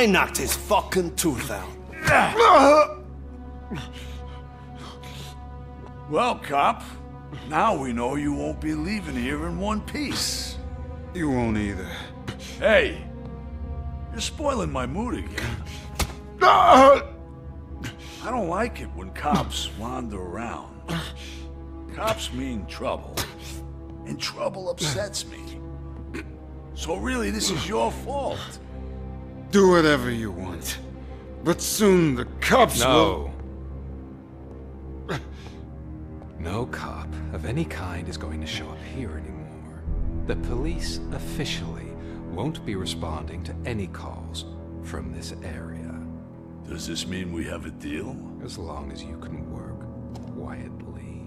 I knocked his fucking tooth out. Well, cop, now we know you won't be leaving here in one piece. You won't either. Hey, you're spoiling my mood again. I don't like it when cops wander around. Cops mean trouble, and trouble upsets me. So really, this is your fault. Do whatever you want. But soon the cops will... No cop of any kind is going to show up here anymore. The police officially won't be responding to any calls from this area. Does this mean we have a deal? As long as you can work quietly.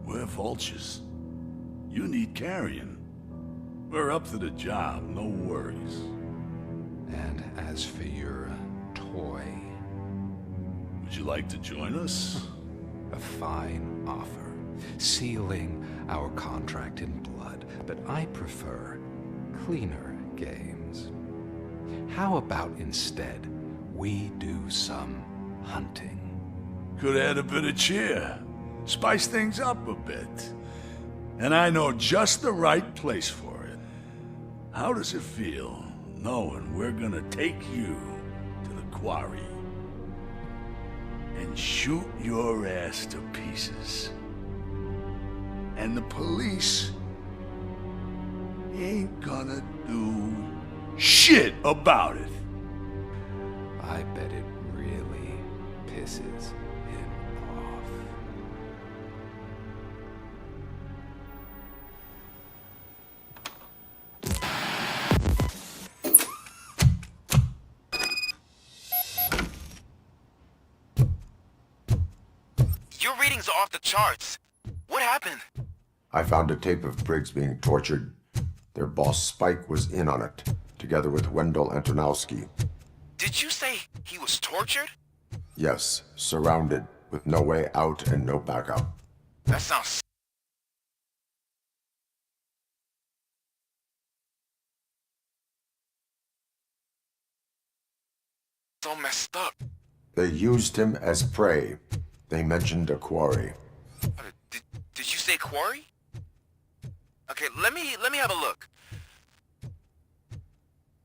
We're vultures. You need carrying. We're up to the job, no worries. And as for your toy, Would you like to join us? a fine offer, sealing our contract in blood, but I prefer cleaner games. How about instead we do some hunting? Could add a bit of cheer. Spice things up a bit. And I know just the right place for it. How does it feel, knowing we're gonna take you to the quarry and shoot your ass to pieces? And the police ain't gonna do shit about it. I bet it really pisses him off. Your readings are off the charts. What happened? I found a tape of Briggs being tortured. Their boss Spike was in on it, together with Wendell Antonowski. Did you say he was tortured? Yes, surrounded, with no way out and no backup. That sounds so messed up. They used him as prey. They mentioned a quarry. Did you say quarry? Okay, let me have a look.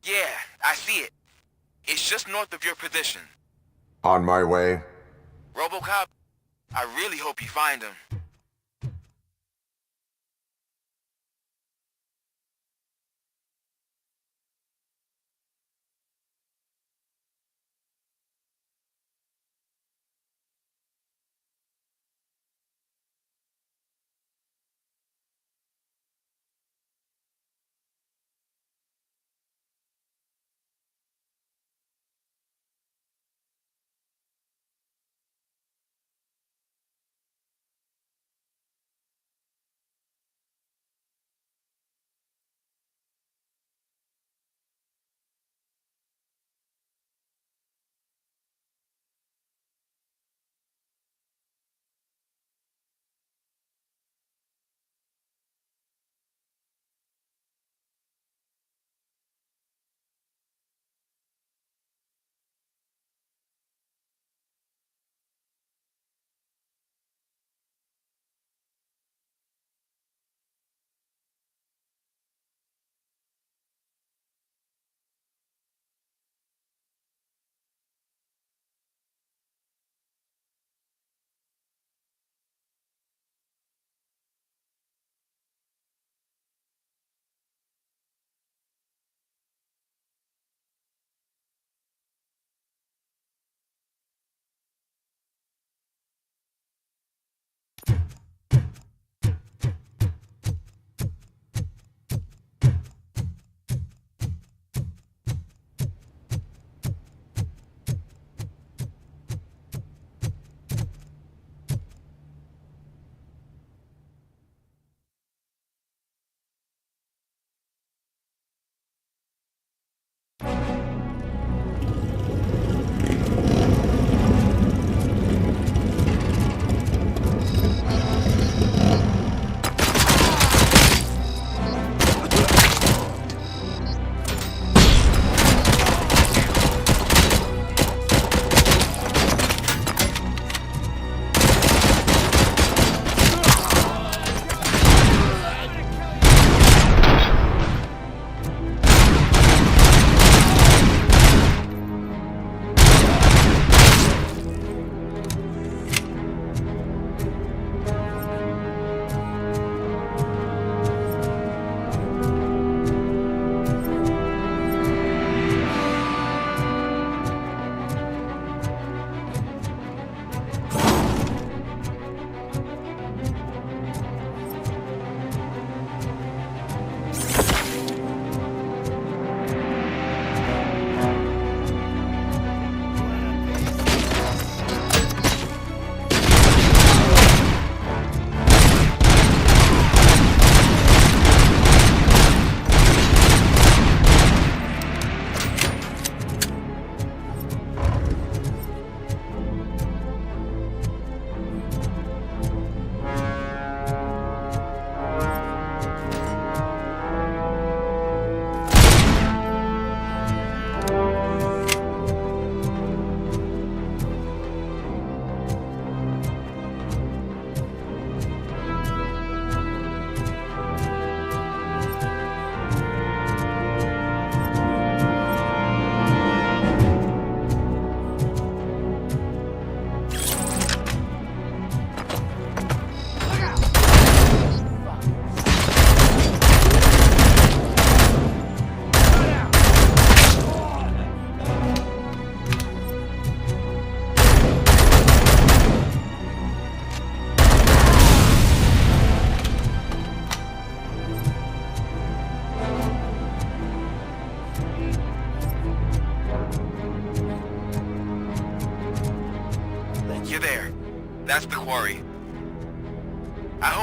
Yeah, I see it. It's just north of your position. On my way. RoboCop, I really hope you find him.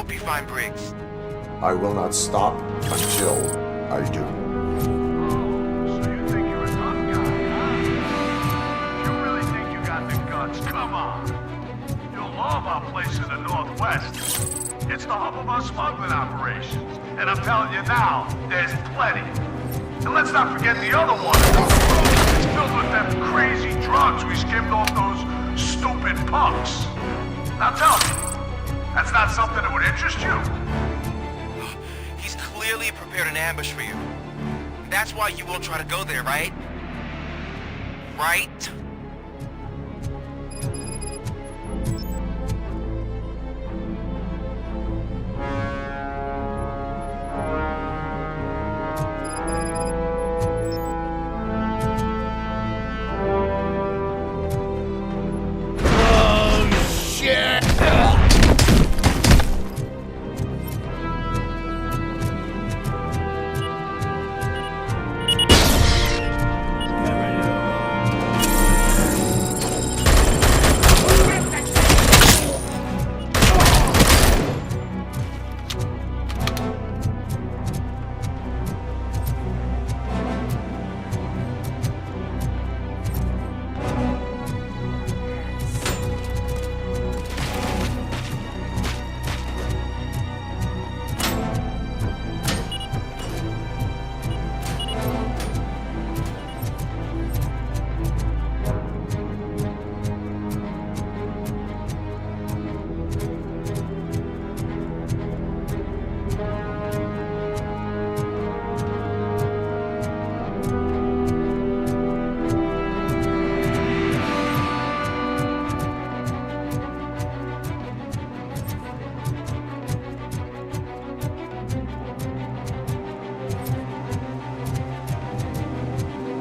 hope you find Briggs. I will not stop until I do. So you think you're a tough guy, huh? You really think you got the guts? Come on. You'll love our place in the Northwest. It's the hub of our smuggling operations. And I'm telling you now, there's plenty. And let's not forget the other one. It's filled with them crazy drugs we skimmed off those stupid punks. Now tell me, that's not something that would interest you? He's clearly prepared an ambush for you. That's why you won't try to go there, right? Right?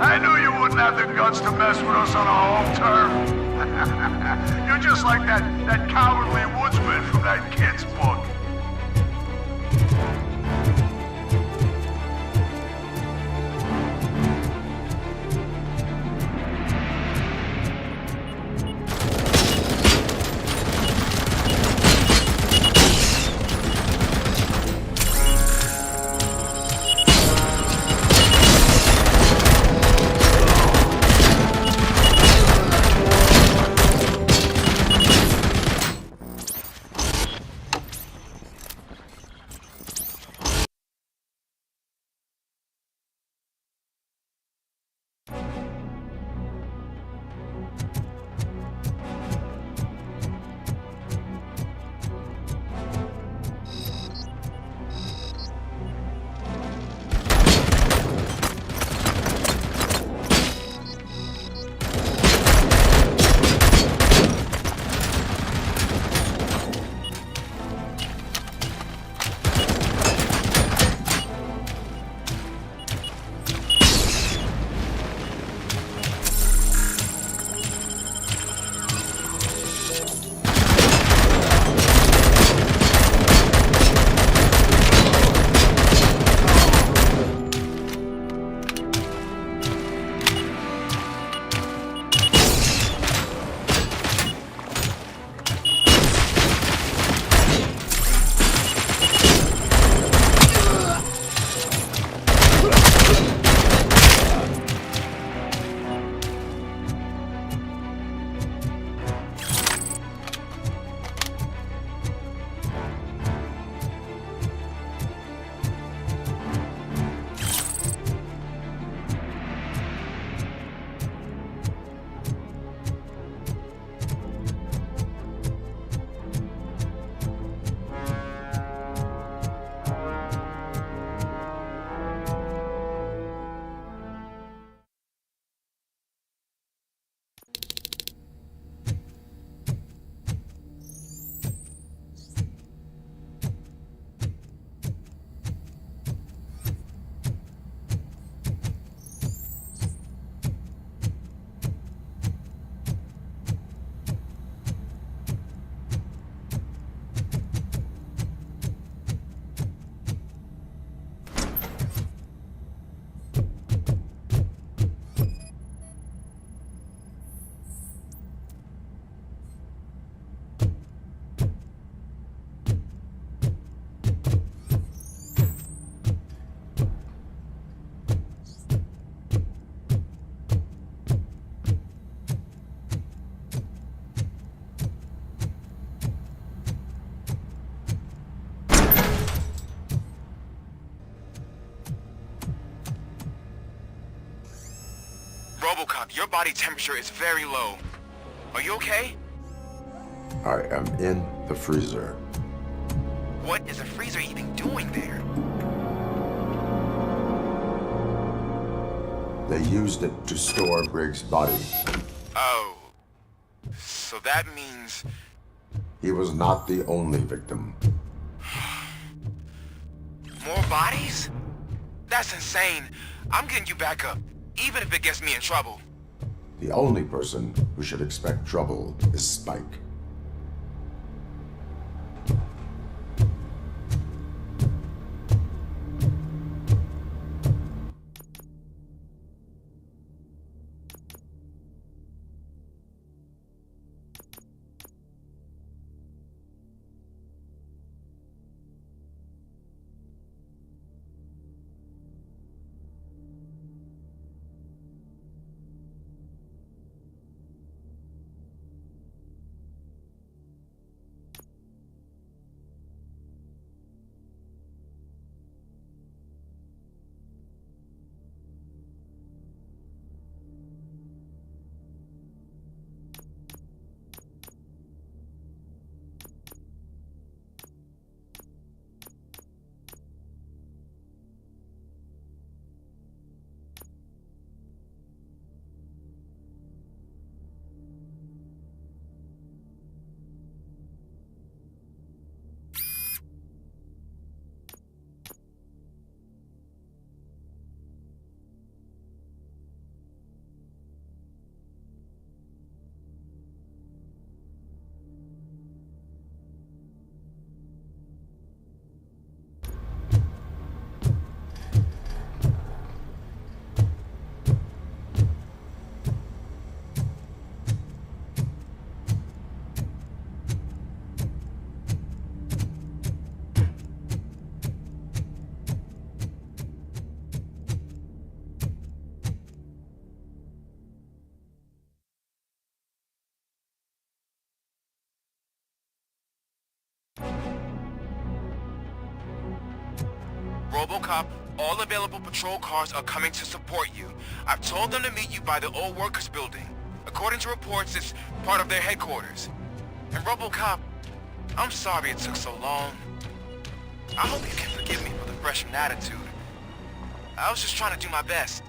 I knew you wouldn't have the guts to mess with us on our home turf. You're just like that cowardly woodsman from that kid's book. RoboCop, your body temperature is very low. Are you okay? I am in the freezer. What is a freezer even doing there? They used it to store Briggs' body. Oh. So that means... He was not the only victim. more bodies? That's insane. I'm getting you back up, even if it gets me in trouble. The only person who should expect trouble is Spike. RoboCop, all available patrol cars are coming to support you. I've told them to meet you by the old workers building. According to reports, it's part of their headquarters. And RoboCop, I'm sorry it took so long. I hope you can forgive me for the freshman attitude. I was just trying to do my best.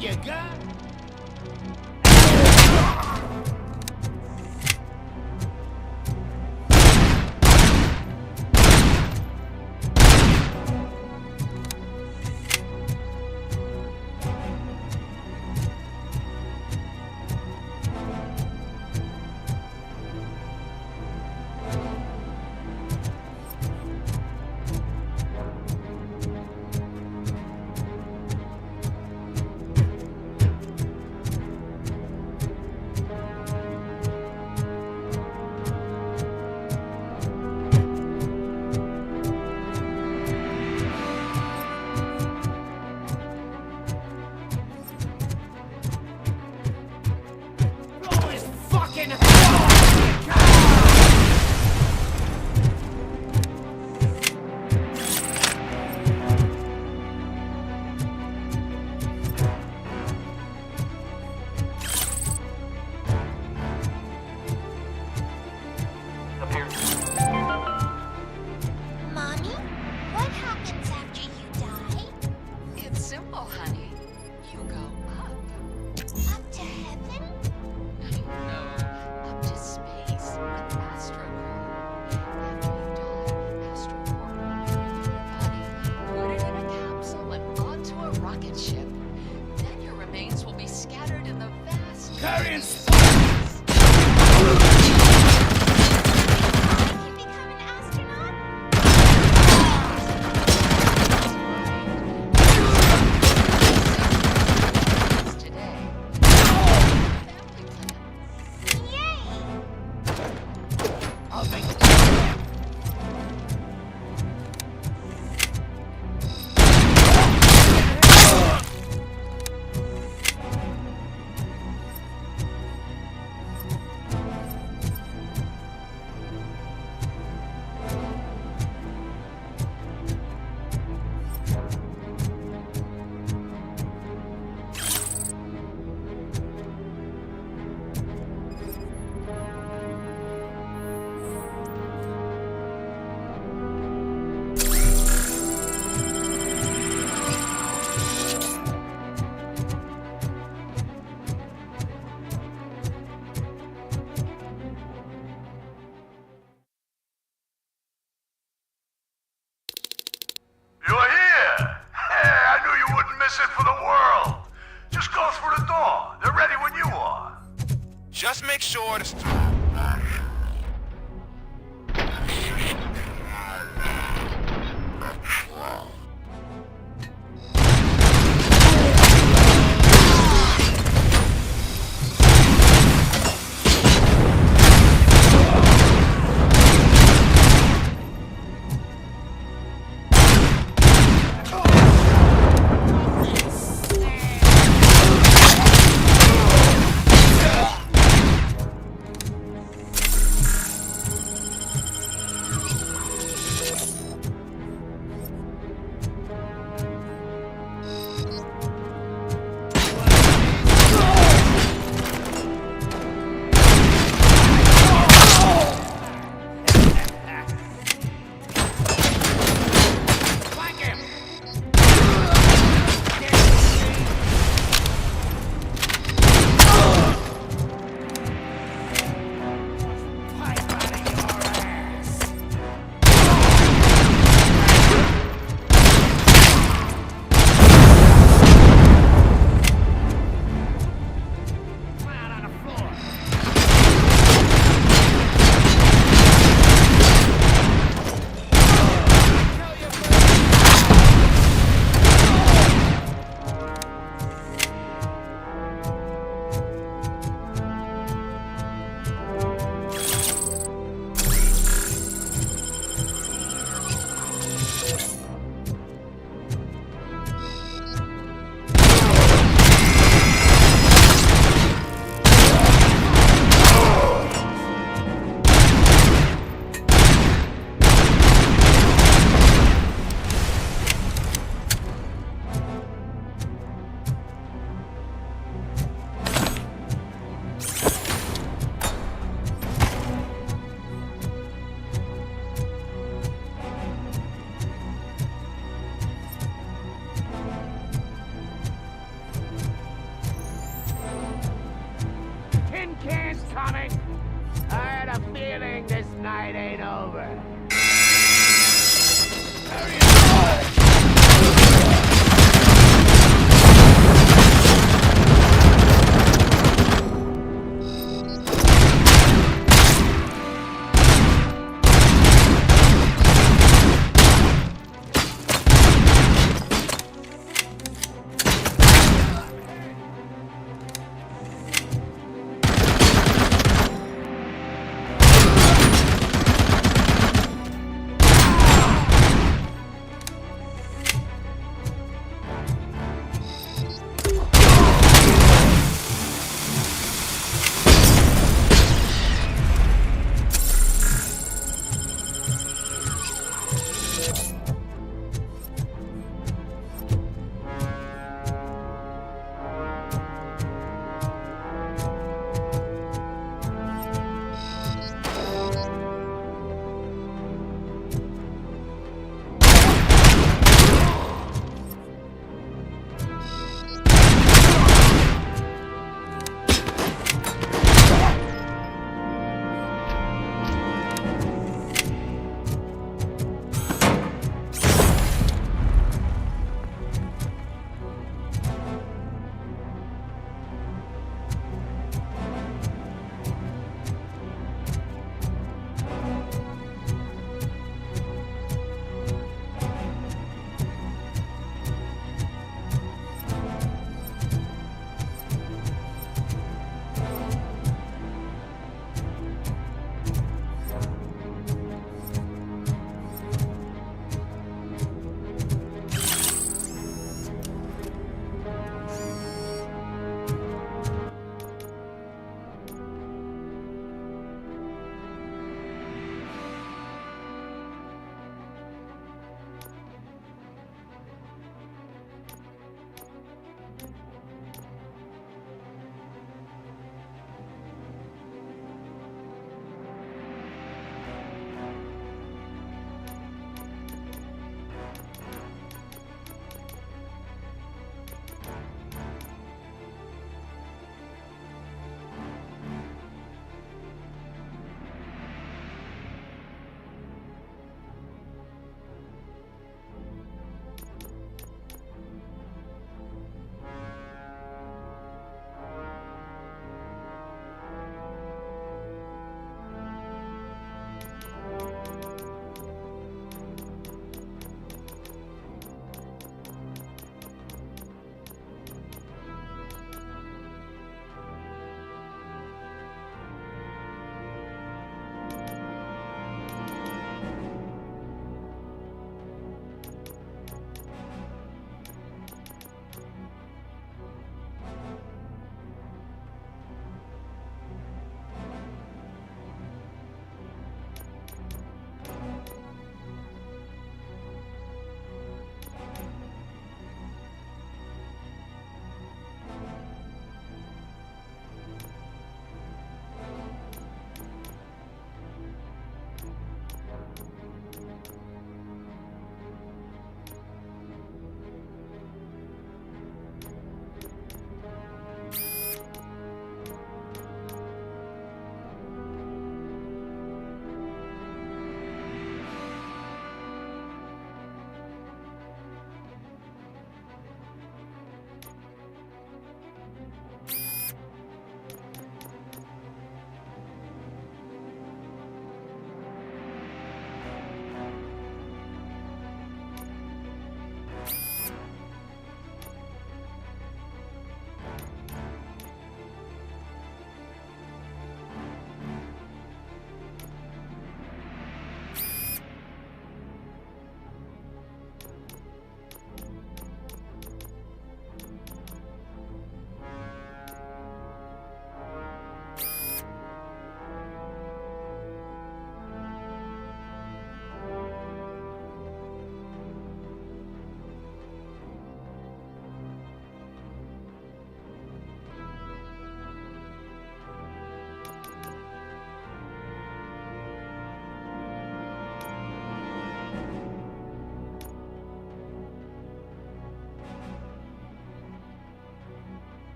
you got? Mommy, what happens after you die? It's simple, honey. You go up. Up to heaven? No, up to space with astrocore. After you die, astrocore will remove your body, put it in a capsule and onto a rocket ship. Then your remains will be scattered in the vast Carrying I can become an astronaut? today. Family plan. Yay! I'll make it. You're here! Hey, I knew you wouldn't miss it for the world. Just go through the door. They're ready when you are. Just make sure to...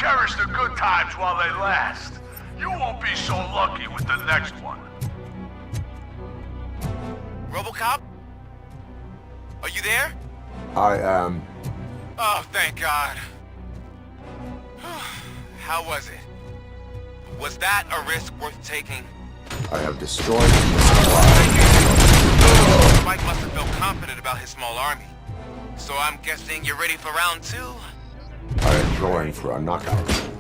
Cherish the good times while they last. You won't be so lucky with the next one. RoboCop? Are you there? I am. Oh, thank God. How was it? Was that a risk worth taking? I have destroyed the supply. Spike must have felt confident about his small army. So I'm guessing you're ready for round 2? I am going for a knockout.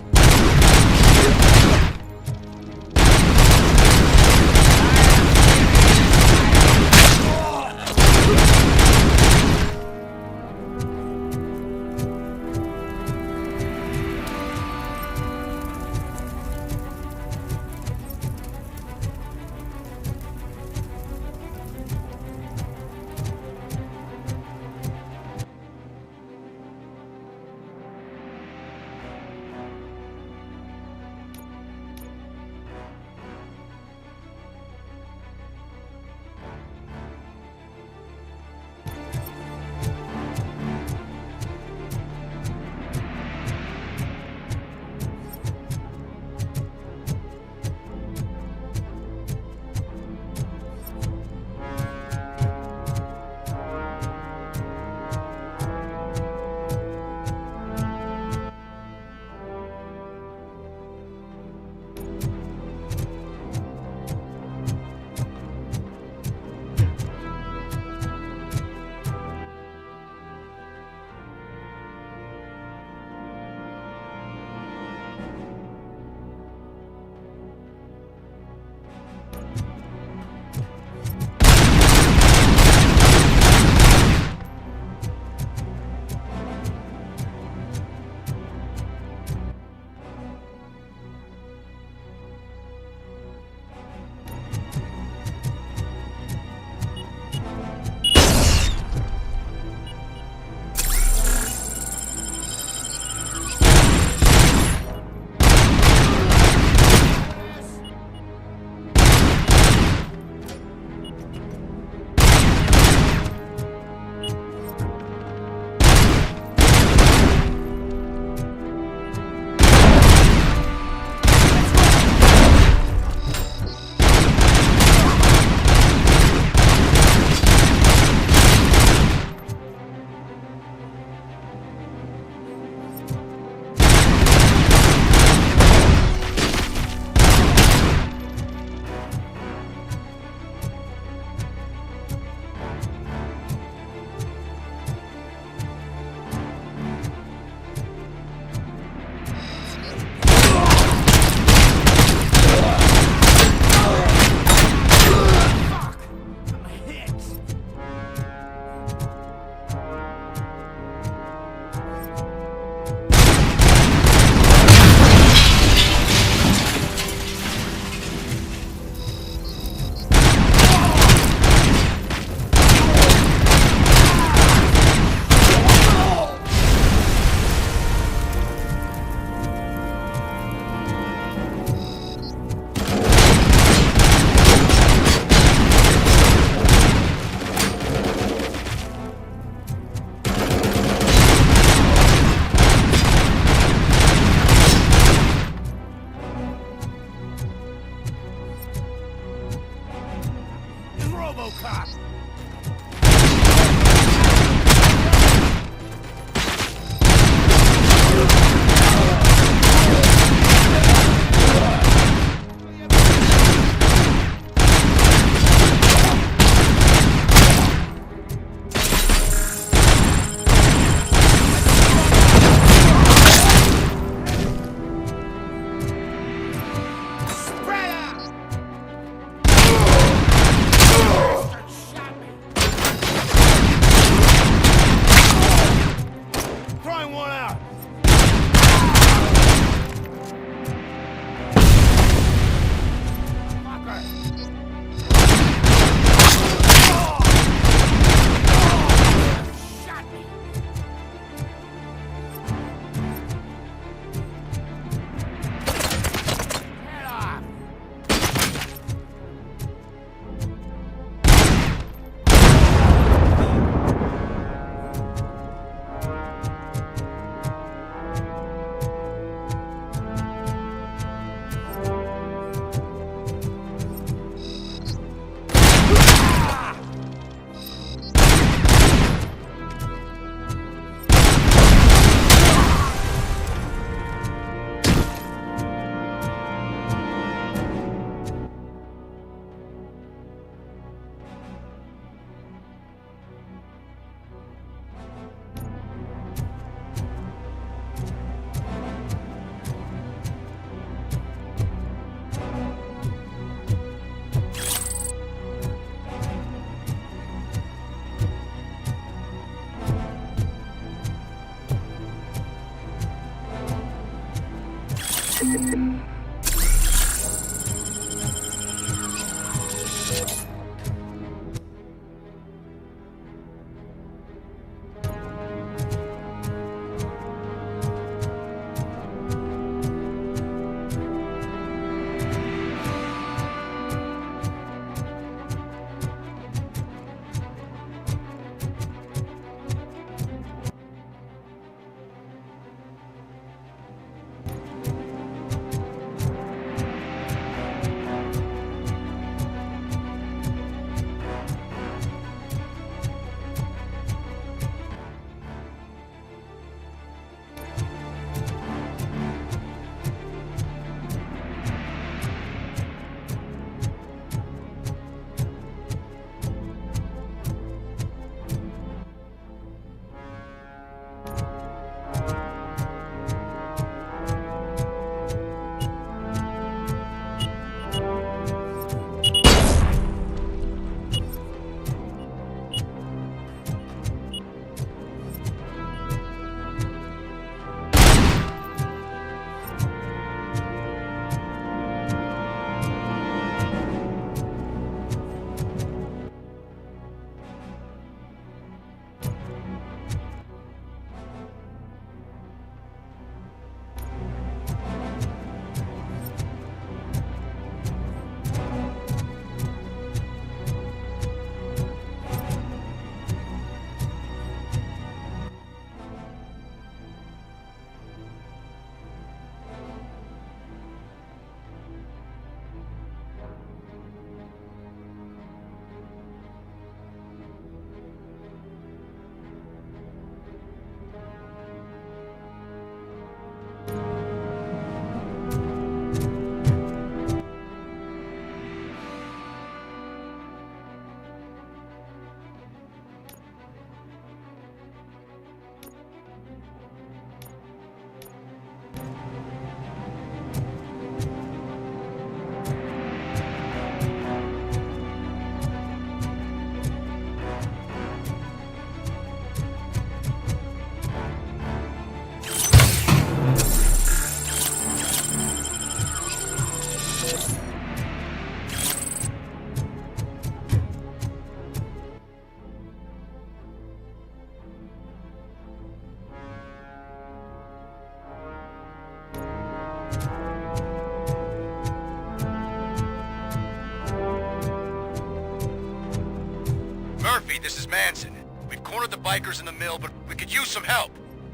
This is Manson. We've cornered the bikers in the mill, but we could use some help.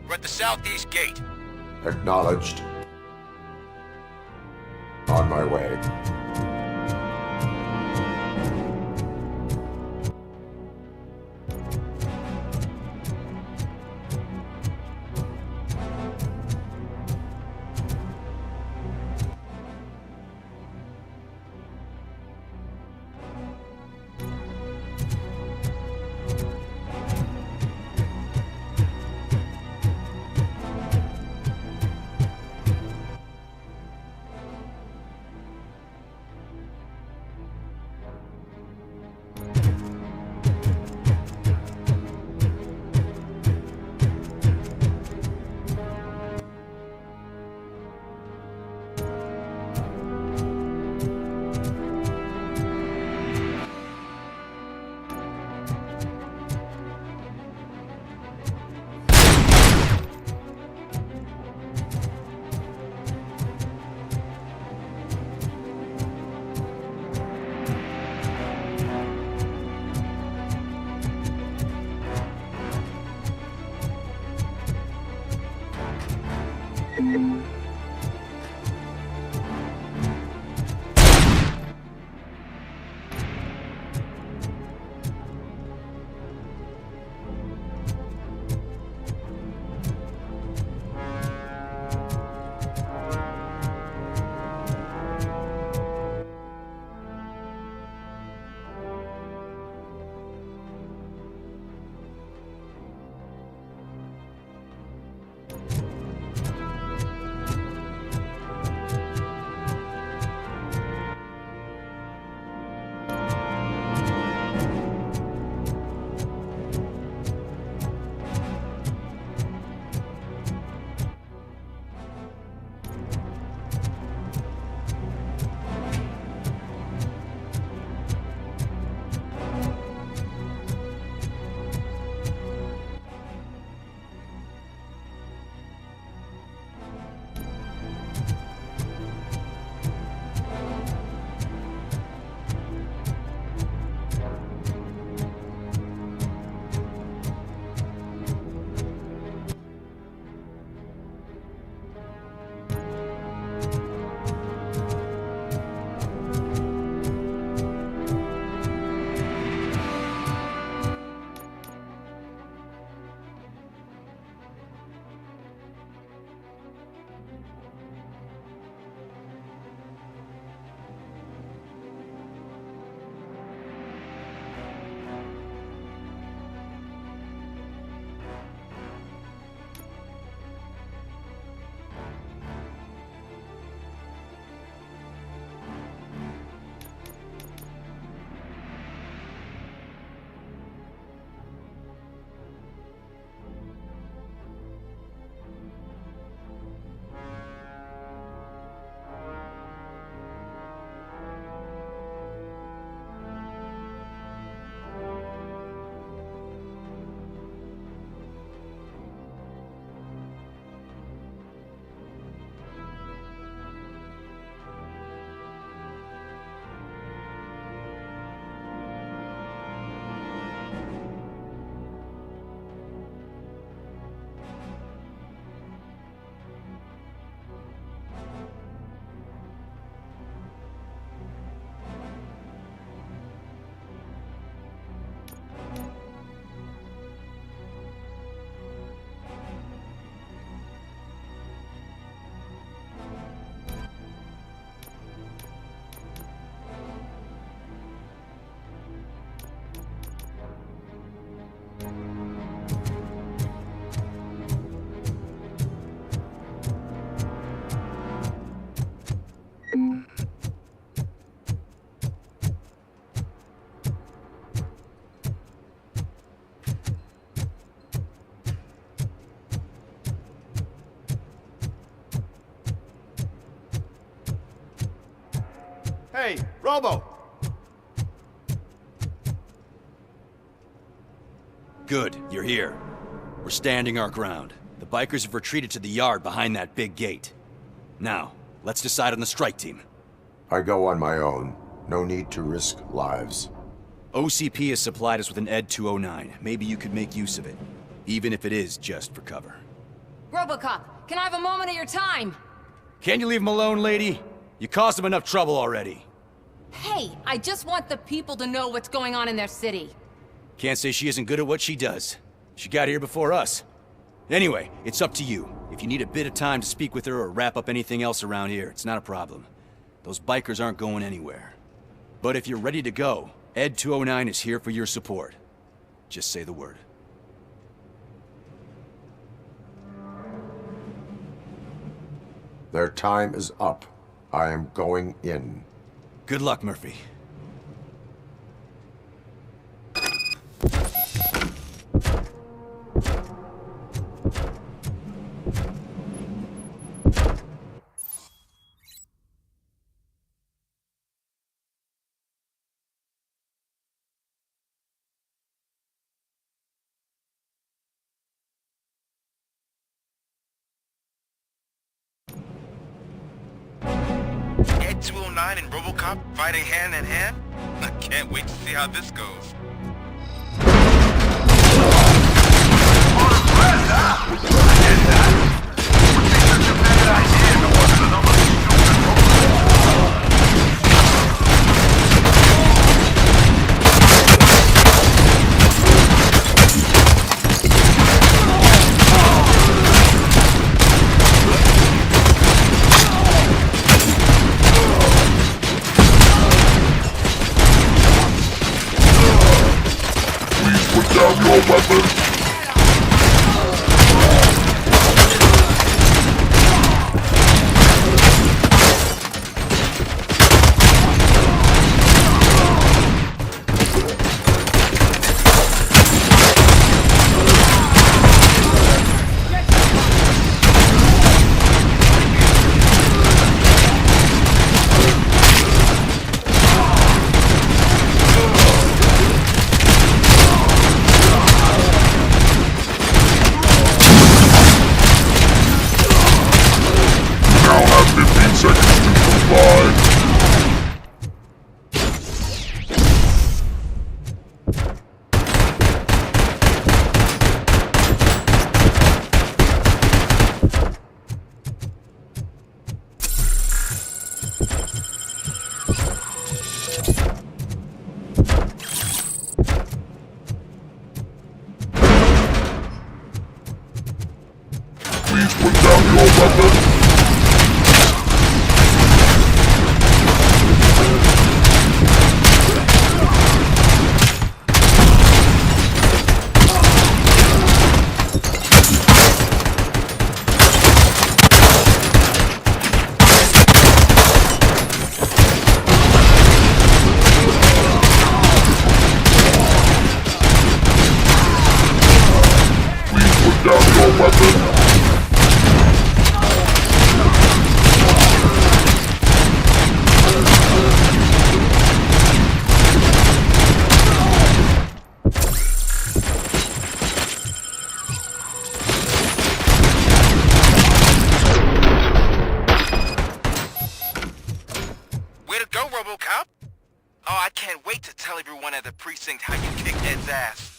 We're at the southeast gate. Acknowledged. On my way. Hey, Robo! Good, you're here. We're standing our ground. The bikers have retreated to the yard behind that big gate. Now, let's decide on the strike team. I go on my own. No need to risk lives. OCP has supplied us with an ED 209. Maybe you could make use of it, even if it is just for cover. Robocop, can I have a moment of your time? Can't you leave him alone, lady? You caused him enough trouble already. Hey, I just want the people to know what's going on in their city. Can't say she isn't good at what she does. She got here before us. Anyway, it's up to you. If you need a bit of time to speak with her or wrap up anything else around here, it's not a problem. Those bikers aren't going anywhere. But if you're ready to go, ED 209 is here for your support. Just say the word. Their time is up. I am going in. Good luck, Murphy. Ed 209 and RoboCop fighting hand in hand? I can't wait to see how this goes. Tell everyone at the precinct how you kicked Ed's ass.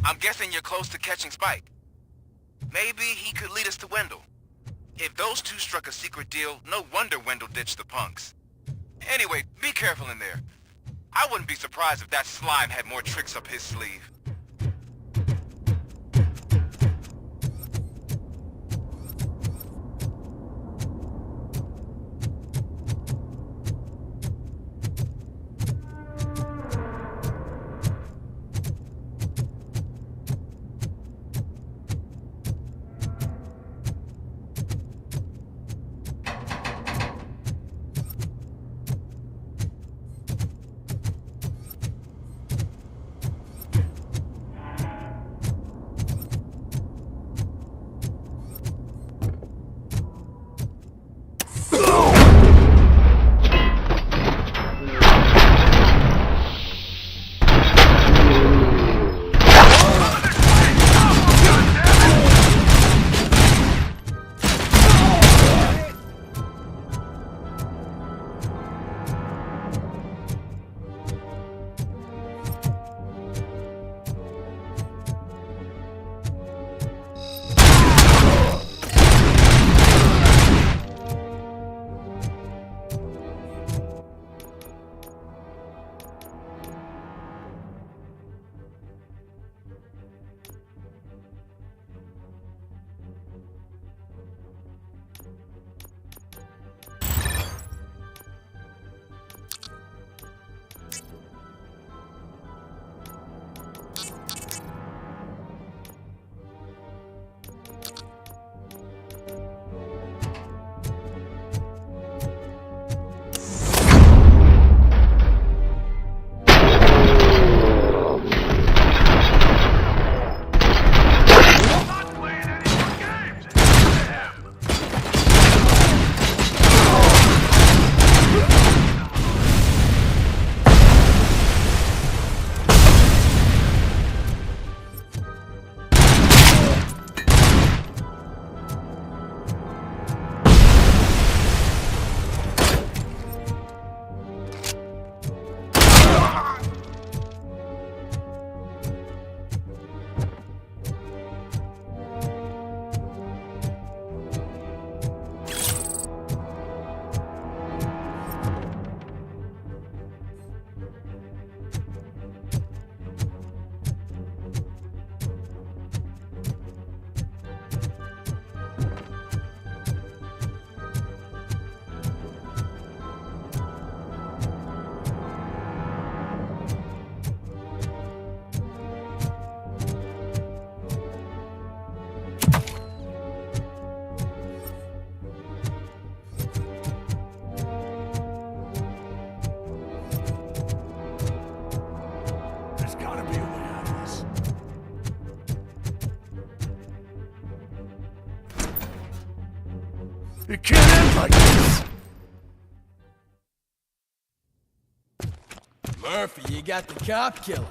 I'm guessing you're close to catching Spike. Maybe he could lead us to Wendell. If those two struck a secret deal, no wonder Wendell ditched the punks. Anyway, be careful in there. I wouldn't be surprised if that slime had more tricks up his sleeve. end like this. Murphy, you got the cop killer.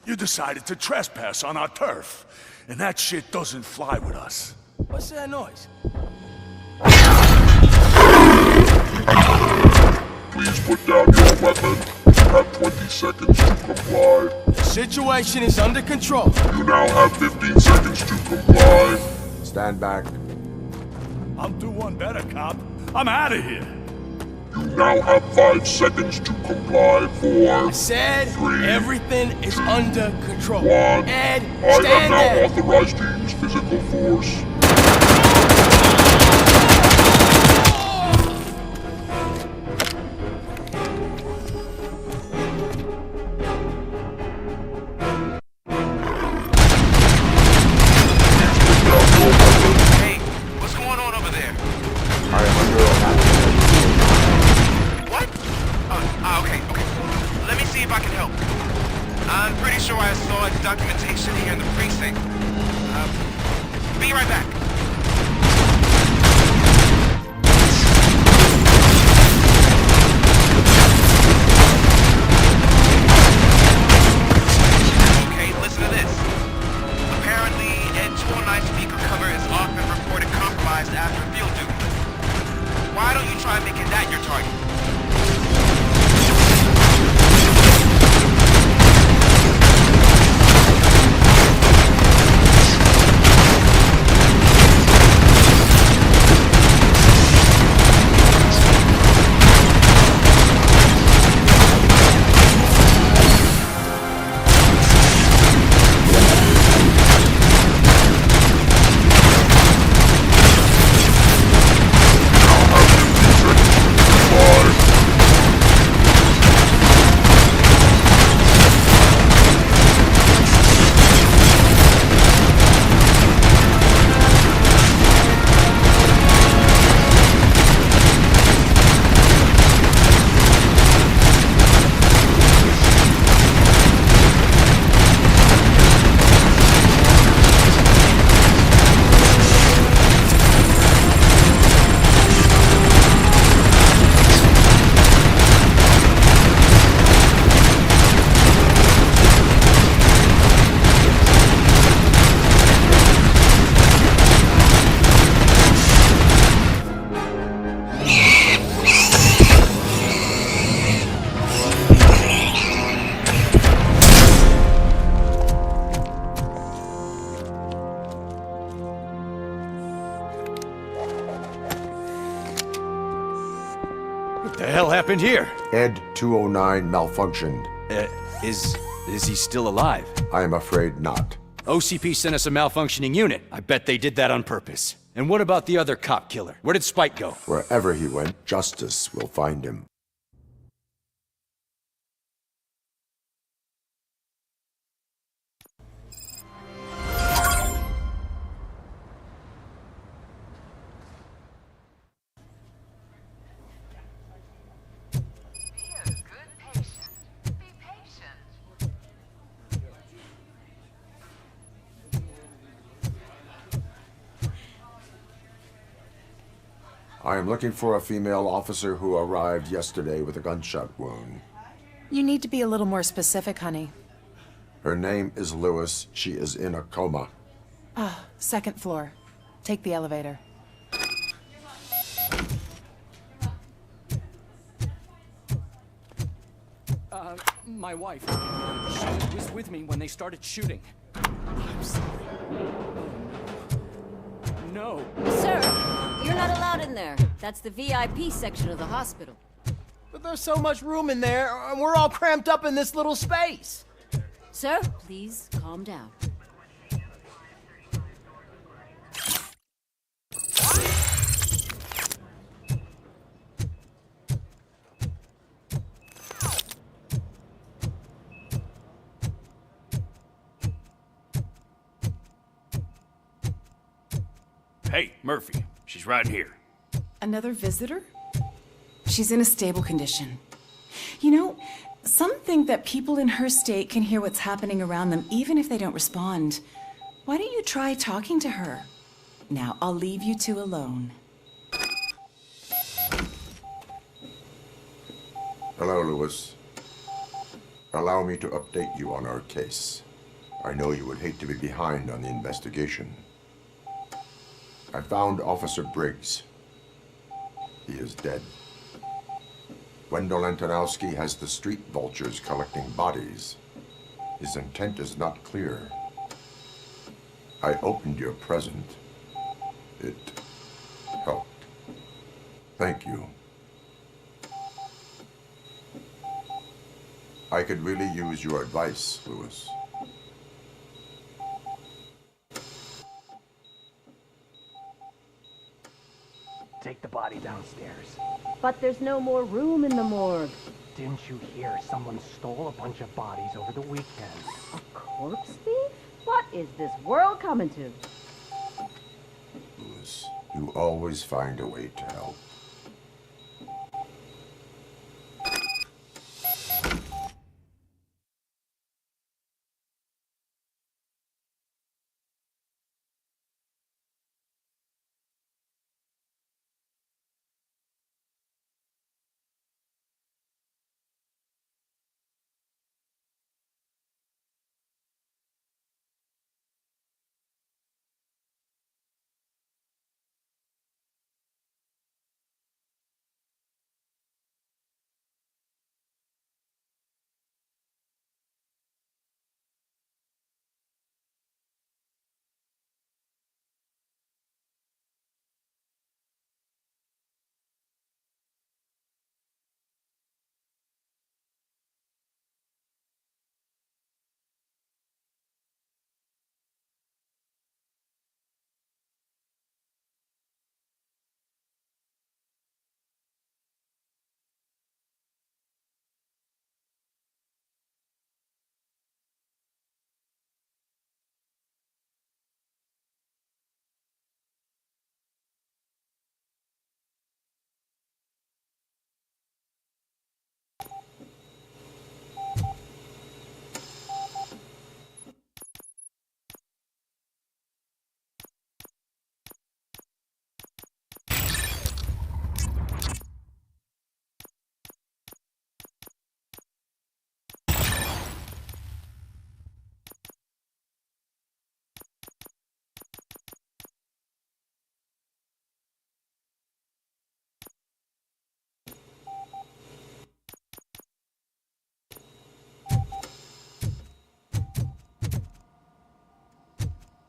You decided to trespass on our turf, and that shit doesn't fly with us. What's that noise? Please put down your weapon. You have 20 seconds to comply. The situation is under control. You now have 15 seconds to comply. Stand back. I'll do one better, cop. I'm out of here. You now have 5 seconds to comply. 4, I said 3, everything is under control. 1. Ed, I have stand now there. authorized to use physical force. Hey, what's going on over there? I am under attack. What? Oh, okay. Let me see if I can help. I'm pretty sure I saw documentation here in the precinct. Be right back. Okay, listen to this. Apparently, Ed 209 speaker cover is often reported compromised after field duty. Why don't you try making that your target? What the hell happened here? Ed 209 malfunctioned. Is he still alive? I am afraid not. OCP sent us a malfunctioning unit. I bet they did that on purpose. And what about the other cop killer? Where did Spike go? Wherever he went, justice will find him. I am looking for a female officer who arrived yesterday with a gunshot wound. You need to be a little more specific, honey. Her name is Lewis. She is in a coma. Ah, second floor. Take the elevator. My wife. She was with me when they started shooting. I'm sorry. No. Sir, you're not allowed in there. That's the VIP section of the hospital. But there's so much room in there, and we're all cramped up in this little space. Sir, please calm down. Hey, Murphy. She's right here. Another visitor? She's in a stable condition. You know, some think that people in her state can hear what's happening around them even if they don't respond. Why don't you try talking to her? Now, I'll leave you two alone. Hello, Lewis. Allow me to update you on our case. I know you would hate to be behind on the investigation. I found Officer Briggs. He is dead. Wendell Antonowski has the street vultures collecting bodies. His intent is not clear. I opened your present. It helped. Thank you. I could really use your advice, Lewis. Take the body downstairs. But there's no more room in the morgue. Didn't you hear someone stole a bunch of bodies over the weekend? A corpse thief? What is this world coming to? Lewis, you always find a way to help.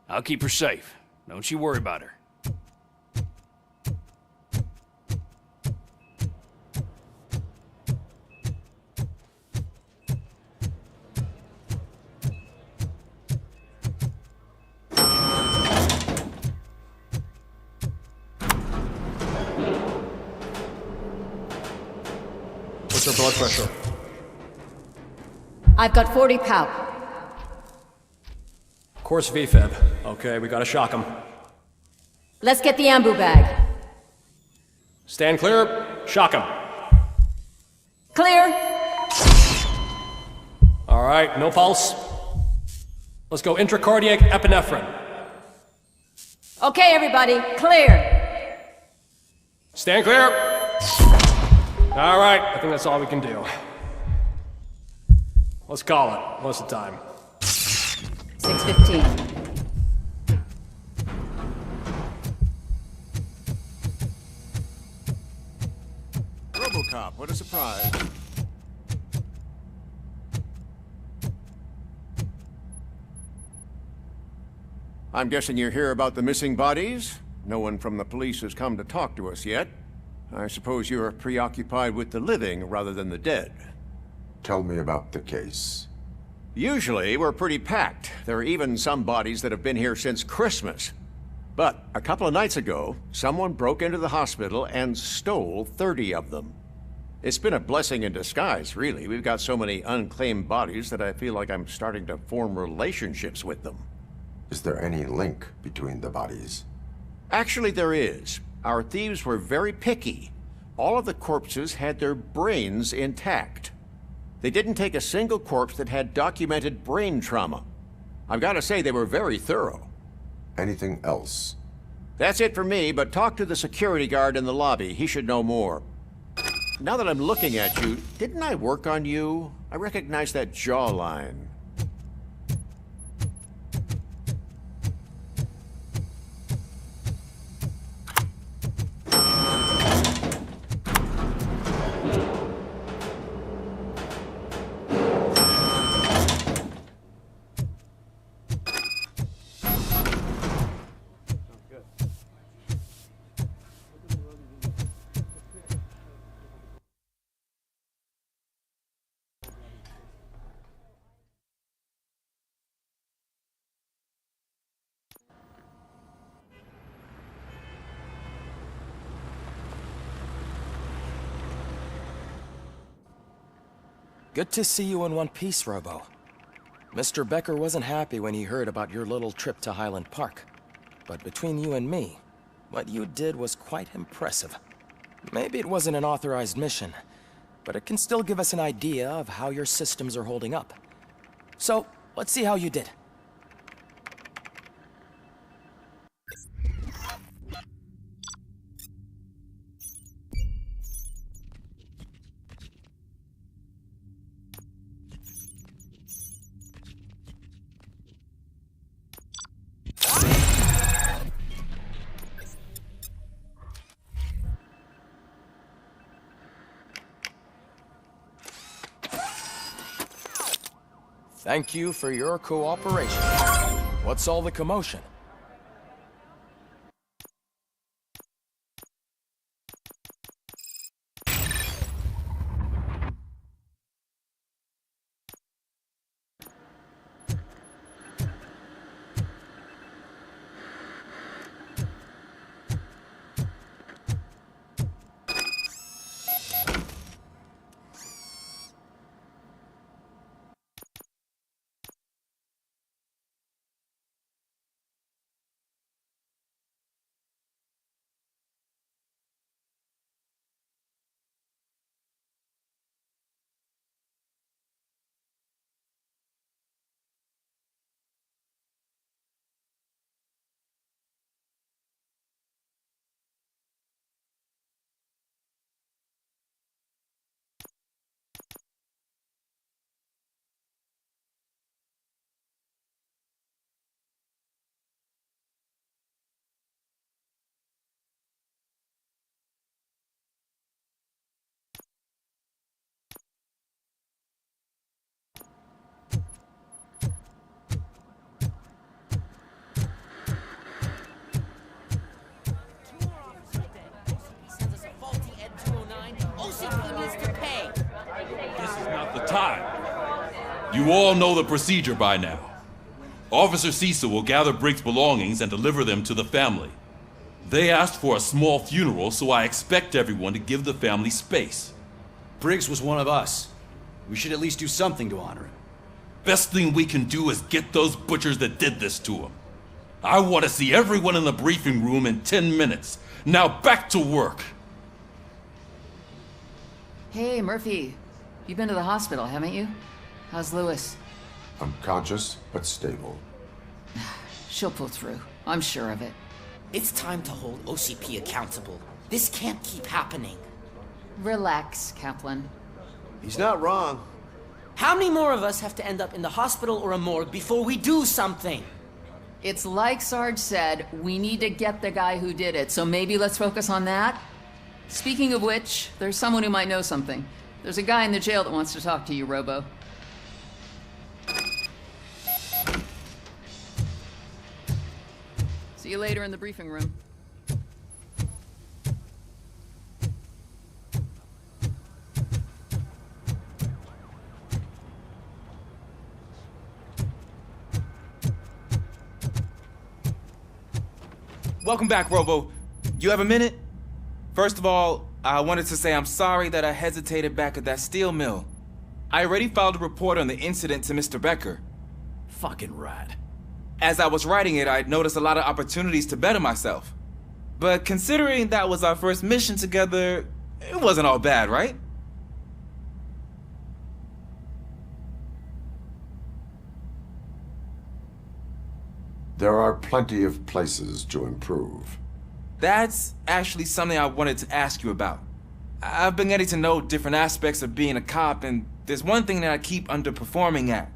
I'll keep her safe. Don't you worry about her. What's her blood pressure? I've got 40 pow. Course VFib. Okay, we gotta shock him. Let's get the ambu bag. Stand clear. Shock him. Clear. All right, no pulse. Let's go intracardiac epinephrine. Okay, everybody, clear. Stand clear. All right, I think that's all we can do. Let's call it. What's the time? 6:15. RoboCop, what a surprise. I'm guessing you're here about the missing bodies? No one from the police has come to talk to us yet. I suppose you're preoccupied with the living rather than the dead. Tell me about the case. Usually, we're pretty packed. There are even some bodies that have been here since Christmas. But a couple of nights ago, someone broke into the hospital and stole 30 of them. It's been a blessing in disguise, really. We've got so many unclaimed bodies that I feel like I'm starting to form relationships with them. Is there any link between the bodies? Actually, there is. Our thieves were very picky. All of the corpses had their brains intact. They didn't take a single corpse that had documented brain trauma. I've got to say they were very thorough. Anything else? That's it for me, but talk to the security guard in the lobby. He should know more. now that I'm looking at you, didn't I work on you? I recognize that jawline. Good to see you in one piece, Robo. Mr. Becker wasn't happy when he heard about your little trip to Highland Park. But between you and me, what you did was quite impressive. Maybe it wasn't an authorized mission, but it can still give us an idea of how your systems are holding up. So, let's see how you did. Thank you for your cooperation. What's all the commotion? You all know the procedure by now. Officer Cecil will gather Briggs' belongings and deliver them to the family. They asked for a small funeral, so I expect everyone to give the family space. Briggs was one of us. We should at least do something to honor him. Best thing we can do is get those butchers that did this to him. I want to see everyone in the briefing room in 10 minutes. Now back to work. Hey, Murphy. You've been to the hospital, haven't you? How's Lewis? Unconscious, but stable. She'll pull through. I'm sure of it. It's time to hold OCP accountable. This can't keep happening. Relax, Kaplan. He's not wrong. How many more of us have to end up in the hospital or a morgue before we do something? It's like Sarge said, we need to get the guy who did it, so maybe let's focus on that? Speaking of which, there's someone who might know something. There's a guy in the jail that wants to talk to you, Robo. See you later in the briefing room. Welcome back, Robo. You have a minute? First of all, I wanted to say I'm sorry that I hesitated back at that steel mill. I already filed a report on the incident to Mr. Becker. Fucking rad. As I was writing it, I'd noticed a lot of opportunities to better myself. But considering that was our first mission together, it wasn't all bad, right? There are plenty of places to improve. That's actually something I wanted to ask you about. I've been getting to know different aspects of being a cop, and there's one thing that I keep underperforming at.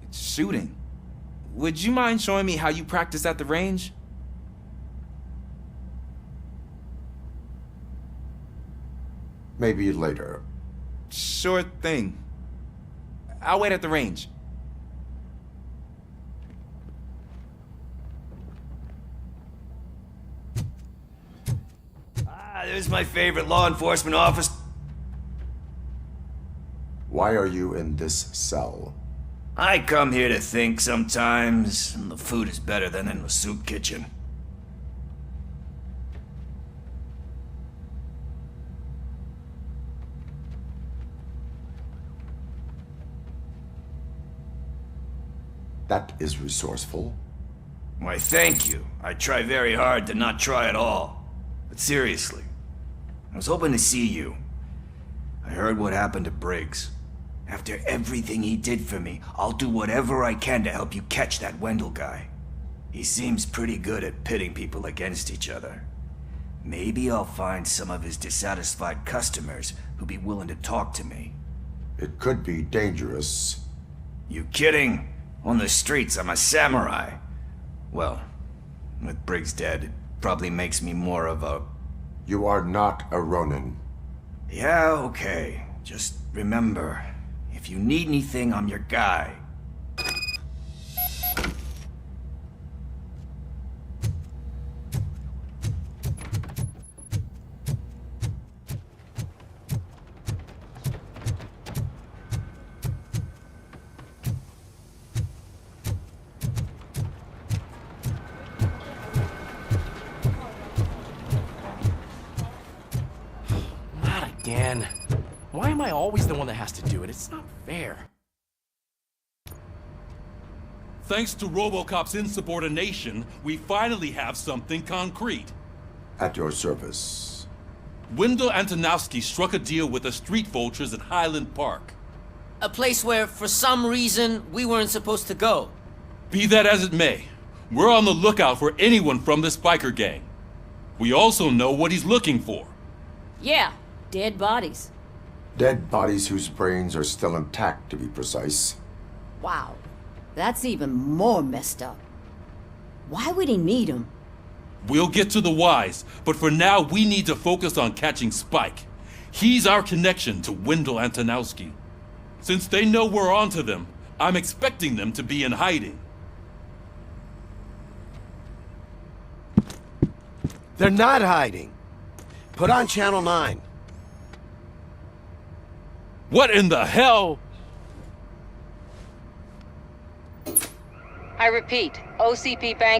It's shooting. Would you mind showing me how you practice at the range? Maybe later. Sure thing. I'll wait at the range. There's my favorite law enforcement officer. Why are you in this cell? I come here to think sometimes, and the food is better than in the soup kitchen. That is resourceful. Why, thank you. I try very hard to not try at all. But seriously, I was hoping to see you. I heard what happened to Briggs. After everything he did for me, I'll do whatever I can to help you catch that Wendell guy. He seems pretty good at pitting people against each other. Maybe I'll find some of his dissatisfied customers who'll be willing to talk to me. It could be dangerous. You kidding? On the streets, I'm a samurai. Well, with Briggs dead, it probably makes me more of a... You are not a Ronin. Yeah, okay. Just remember, if you need anything, I'm your guy. Again. Why am I always the one that has to do it? It's not fair. Thanks to RoboCop's insubordination, we finally have something concrete. At your service. Wendell Antonowski struck a deal with the street vultures at Highland Park. A place where, for some reason, we weren't supposed to go. Be that as it may, we're on the lookout for anyone from this biker gang. We also know what he's looking for. Yeah. Dead bodies. Dead bodies whose brains are still intact, to be precise. Wow. That's even more messed up. Why would he need them? We'll get to the whys, but for now we need to focus on catching Spike. He's our connection to Wendell Antonowski. Since they know we're onto them, I'm expecting them to be in hiding. They're not hiding. Put on Channel 9. What in the hell? I repeat, OCP Bank